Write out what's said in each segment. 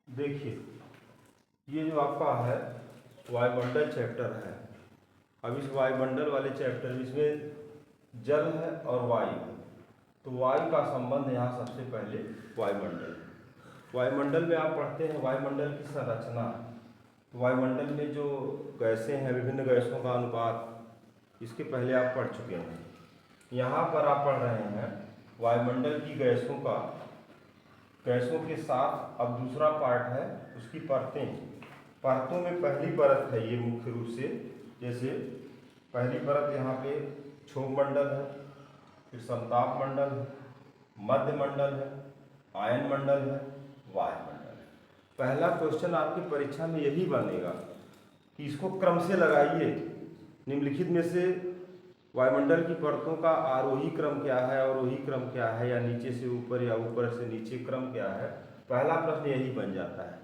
देखिए, ये जो आपका है वायुमंडल चैप्टर है। अब इस वायुमंडल वाले चैप्टर में इसमें जल है और वायु है। तो वायु का संबंध यहाँ सबसे पहले वायुमंडल। वायुमंडल में आप पढ़ते हैं वायुमंडल की संरचना। तो वायुमंडल में जो गैसें हैं, विभिन्न गैसों का अनुपात, इसके पहले आप पढ़ चुके हैं। यहाँ पर आप पढ़ रहे हैं वायुमंडल की गैसों के साथ अब दूसरा पार्ट है उसकी परतें। परतों में पहली परत है ये मुख्य रूप से, जैसे पहली परत यहाँ पे क्षोभ मंडल है, फिर संताप मंडल है, मध्य मंडल है, आयन मंडल है, वायुमंडल है। पहला क्वेश्चन आपकी परीक्षा में यही बनेगा कि इसको क्रम से लगाइए। निम्नलिखित में से वायुमंडल की परतों का आरोही क्रम क्या है, अवरोही क्रम क्या है, या नीचे से ऊपर या ऊपर से नीचे क्रम क्या है। पहला प्रश्न यही बन जाता है।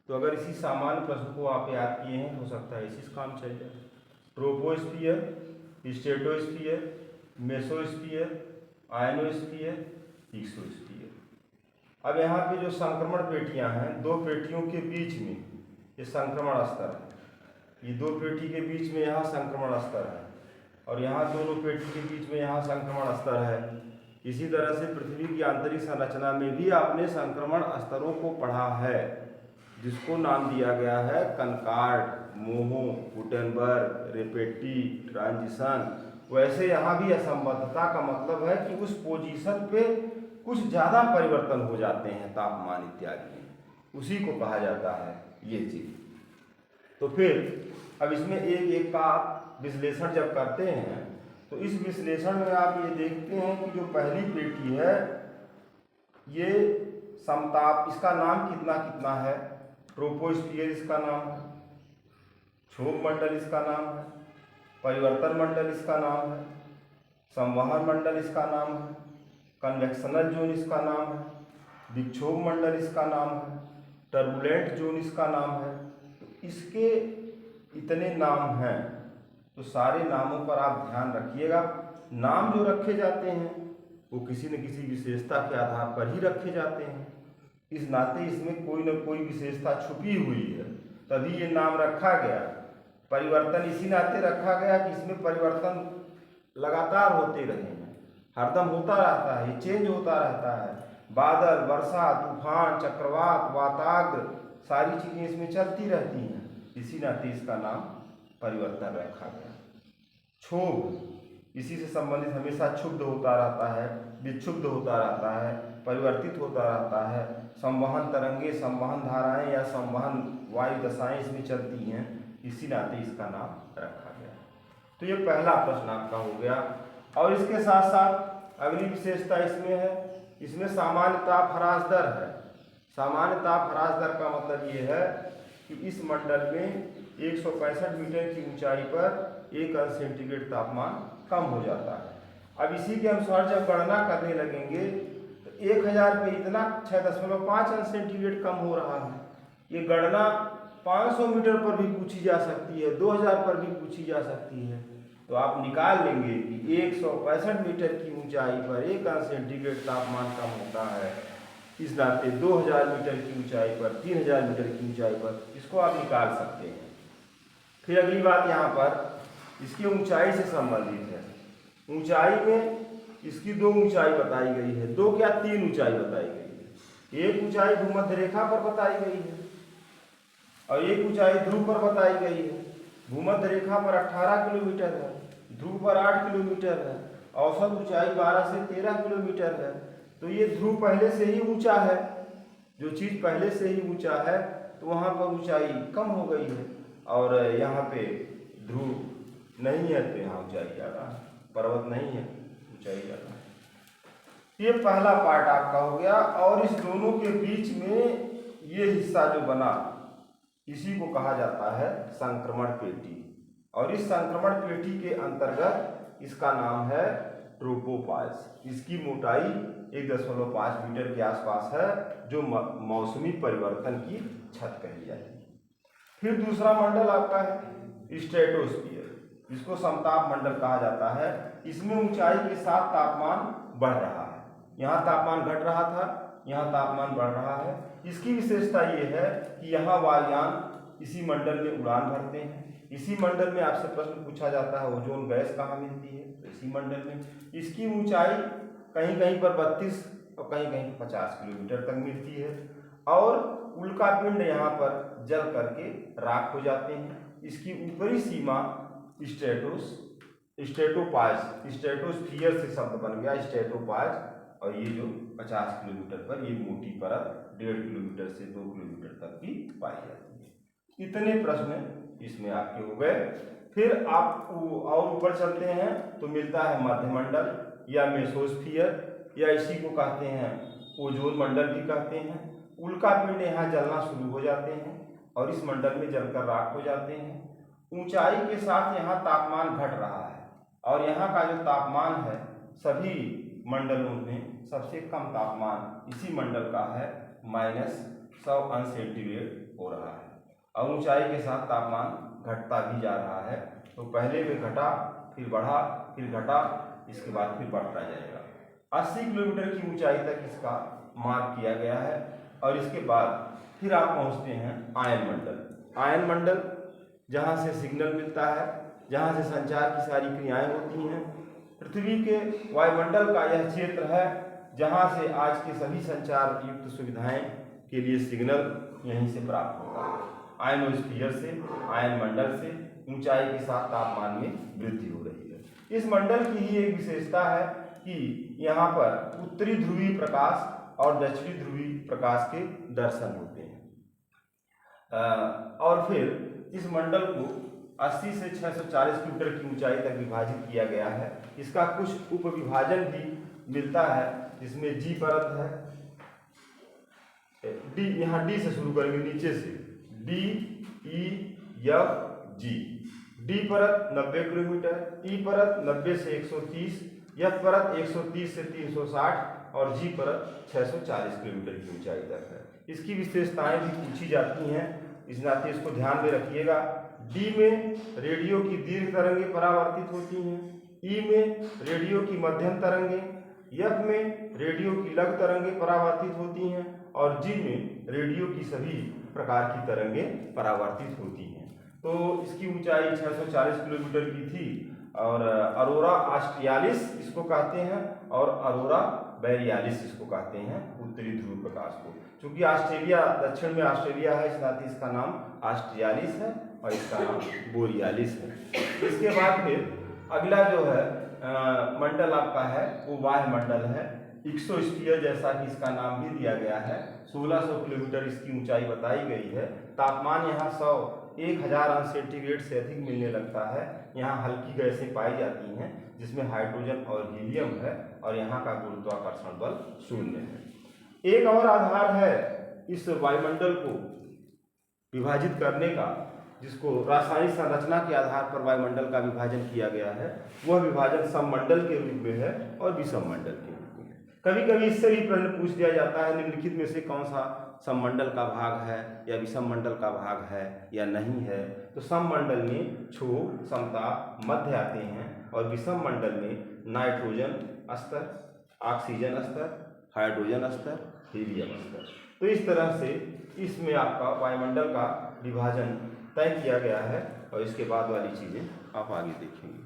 तो अगर इसी सामान्य प्रश्न को आप याद किए हैं, हो सकता है इसी से काम चल जाए। Troposphere, stratosphere, mesosphere, ionosphere, exosphere. अब यहाँ पे जो संक्रमण पेटियाँ हैं, दो पेटियों के बीच में ये संक्रमण स्तर है। ये दो पेटी के बीच में यहाँ संक्रमण स्तर है और यहाँ दोनों पेटी के बीच में यहाँ संक्रमण स्तर है। इसी तरह से पृथ्वी की आंतरिक संरचना में भी आपने संक्रमण स्तरों को पढ़ा है, जिसको नाम दिया गया है कनकॉर्ड, मोहो, गुटेनबर्ग, रेपेटी, ट्रांजिशन। वैसे यहाँ भी असंबद्धता का मतलब है कि उस पोजीशन पे कुछ ज़्यादा परिवर्तन हो जाते हैं तापमान इत्यादि में, उसी को कहा जाता है ये चीज़। तो फिर अब इसमें एक एक का आप विश्लेषण जब करते हैं तो इस विश्लेषण में आप ये देखते हैं कि जो पहली पेटी है ये समताप, इसका नाम कितना कितना है। ट्रोपोस्फीयर इसका नाम है, क्षोभ मंडल इसका नाम है, परिवर्तन मंडल इसका नाम है, संवहन मंडल इसका नाम है, कन्वेक्शनल जोन इसका नाम है, विक्षोभ मंडल इसका नाम है, टर्बुलेंट जोन इसका नाम है। तो इसके इतने नाम हैं। तो सारे नामों पर आप ध्यान रखिएगा। नाम जो रखे जाते हैं वो किसी न किसी विशेषता के आधार पर ही रखे जाते हैं। इस नाते इसमें कोई न कोई विशेषता छुपी हुई है, तभी ये नाम रखा गया। परिवर्तन इसी नाते रखा गया कि इसमें परिवर्तन लगातार होते रहे हैं, हरदम होता रहता है, ये चेंज होता रहता है। बादल, वर्षा, तूफान, चक्रवात, वाताग्र, सारी चीज़ें इसमें चलती रहती हैं, इसी नाते इसका नाम परिवर्तन रखा गया। क्षोभ इसी से संबंधित हमेशा क्षुब्ध होता रहता है, विक्षुब्ध होता रहता है, परिवर्तित होता रहता है। संवहन तरंगे, संवहन धाराएं या संवहन वायु दशाएं इसमें चलती हैं, इसी नाते इसका नाम रखा गया। तो ये पहला प्रश्न आपका हो गया। और इसके साथ साथ अगली विशेषता इसमें है, इसमें सामान्य ताप ह्रास दर है। सामान्य ताप ह्रास दर का मतलब ये है कि इस मंडल में 165 मीटर की ऊंचाई पर 1 अंश सेंटीग्रेड तापमान कम हो जाता है। अब इसी के अनुसार जब गणना करने लगेंगे तो 1000 पे इतना 6.5 अंश सेंटीग्रेड कम हो रहा है। ये गणना 500 मीटर पर भी पूछी जा सकती है, 2000 पर भी पूछी जा सकती है। तो आप निकाल लेंगे कि 165 मीटर की ऊंचाई पर 1 अंश सेंटीग्रेड तापमान कम होता है, इस नाते 2000 मीटर की ऊंचाई पर, 3000 मीटर की ऊंचाई पर, इसको आप निकाल सकते हैं। फिर अगली बात यहाँ पर इसकी ऊंचाई से संबंधित है। ऊंचाई में इसकी दो ऊंचाई बताई गई है, दो क्या 3 ऊंचाई बताई गई है। एक ऊंचाई भूमध्य रेखा पर बताई गई है और एक ऊंचाई ध्रुव पर बताई गई है। भूमध्य रेखा पर 18 किलोमीटर है, ध्रुव पर 8 किलोमीटर है, औसत ऊंचाई 12 से 13 किलोमीटर है। तो ये ध्रुव पहले से ही ऊंचा है, जो चीज़ पहले से ही ऊंचा है तो वहाँ पर ऊंचाई कम हो गई है, और यहाँ पे ध्रुव नहीं है तो यहाँ ऊंचाई ज़्यादा है, पर्वत नहीं है, ऊंचाई ज़्यादा है। ये पहला पार्ट आपका हो गया। और इस दोनों के बीच में ये हिस्सा जो बना, इसी को कहा जाता है संक्रमण पेटी। और इस संक्रमण पेटी के अंतर्गत इसका नाम है ट्रोपोपाज। इसकी मोटाई 1.5 मीटर के आसपास है, जो मौसमी परिवर्तन की छत कही जाती है। फिर दूसरा मंडल आपका है स्ट्रेटोस्फीयर, जिसको समताप मंडल कहा जाता है। इसमें ऊंचाई के साथ तापमान बढ़ रहा है। यहाँ तापमान घट रहा था, यहाँ तापमान बढ़ रहा है। इसकी विशेषता ये है कि यहाँ वायुयान इसी मंडल में उड़ान भरते हैं। इसी मंडल में आपसे प्रश्न पूछा जाता है ओजोन गैस कहाँ मिलती है, तो इसी मंडल में। इसकी ऊंचाई कहीं कहीं पर 32 और कहीं कहीं 50 किलोमीटर तक मिलती है और उल्कापिंड यहाँ पर जल करके राख हो जाते हैं। इसकी ऊपरी सीमा स्ट्रेटोस्फियर से शब्द बन गया स्ट्रेटोपाज, और ये जो 50 किलोमीटर पर ये मोटी परत 1.5 किलोमीटर से 2 किलोमीटर तक की पाई जाती है। इतने प्रश्न इसमें आपके हो गए। फिर आप और ऊपर चलते हैं तो मिलता है मध्यमंडल या मेसोस्फियर, या इसी को कहते हैं ओजोन मंडल भी कहते हैं। उल्कापिंड यहाँ जलना शुरू हो जाते हैं और इस मंडल में जलकर राख हो जाते हैं। ऊंचाई के साथ यहाँ तापमान घट रहा है और यहाँ का जो तापमान है सभी मंडलों में सबसे कम तापमान इसी मंडल का है, -100 सेंटीग्रेड हो रहा है और ऊंचाई के साथ तापमान घटता भी जा रहा है। तो पहले में घटा, फिर बढ़ा, फिर घटा, इसके बाद फिर बढ़ता जाएगा। 80 किलोमीटर की ऊंचाई तक इसका मार्क किया गया है और इसके बाद फिर आप पहुंचते हैं आयन मंडल। आयन मंडल जहां से सिग्नल मिलता है, जहां से संचार की सारी क्रियाएं होती हैं। पृथ्वी के वायुमंडल का यह क्षेत्र है जहां से आज के सभी संचार युक्त सुविधाएं के लिए सिग्नल यहीं से प्राप्त होता है। आयनोस्फीयर से, आयन मंडल से ऊंचाई के साथ तापमान में वृद्धि हो रही है। इस मंडल की ही एक विशेषता है कि यहाँ पर उत्तरी ध्रुवीय प्रकाश और दक्षिणी ध्रुवीय प्रकाश के दर्शन होते हैं। और फिर इस मंडल को 80 से 640 किलोमीटर की ऊंचाई तक विभाजित किया गया है। इसका कुछ उपविभाजन भी मिलता है जिसमें जी परत है, डी, यहाँ डी से शुरू करेंगे नीचे से, डी, ई, एफ, जी। डी परत 90 किलोमीटर, ई परत 90 से 130, एफ परत 130 से 360 और जी परत 640 किलोमीटर की ऊंचाई तक है। इसकी विशेषताएं भी पूछी जाती हैं, इस नाते इसको ध्यान में रखिएगा। डी में रेडियो की दीर्घ तरंगें परावर्तित होती हैं, ई में रेडियो की मध्यम तरंगें, एफ में रेडियो की लघु तरंगें परावर्तित होती हैं और जी में रेडियो की सभी प्रकार की तरंगें परावर्तित होती हैं। तो इसकी ऊंचाई 640 किलोमीटर की थी और अरोरा ऑस्ट्रियालिस इसको कहते हैं और अरोरा बोरियालिस इसको कहते हैं, उत्तरी ध्रुव प्रकाश को। चूंकि ऑस्ट्रेलिया दक्षिण में ऑस्ट्रेलिया है, इस नाते इसका नाम ऑस्ट्रियालिस है और इसका नाम बोरियालिस है। इसके बाद फिर अगला जो है मंडल आपका है वो वायुमंडल है। इक्सोस्फीयर जैसा कि इसका नाम भी दिया गया है। 1600 किलोमीटर इसकी ऊंचाई बताई गई है। तापमान यहाँ 1000 अंश सेंटीग्रेड से अधिक मिलने लगता है। यहाँ हल्की गैसें पाई जाती हैं जिसमें हाइड्रोजन और हीलियम है और यहाँ का गुरुत्वाकर्षण बल 0 है। एक और आधार है इस वायुमंडल को विभाजित करने का, जिसको रासायनिक संरचना के आधार पर वायुमंडल का विभाजन किया गया है। वह विभाजन सममंडल के रूप में है और विषममंडल के रूप में। कभी कभी इससे भी प्रश्न पूछ दिया जाता है निम्नलिखित में से कौन सा सममंडल का भाग है या विषममंडल का भाग है या नहीं है। तो सममंडल में क्षोभ, समता, मध्य आते हैं और विषममंडल में नाइट्रोजन स्तर, ऑक्सीजन स्तर, हाइड्रोजन स्तर, हीलियम स्तर। तो इस तरह से इसमें आपका वायुमंडल का विभाजन तय किया गया है और इसके बाद वाली चीज़ें आप आगे देखेंगे।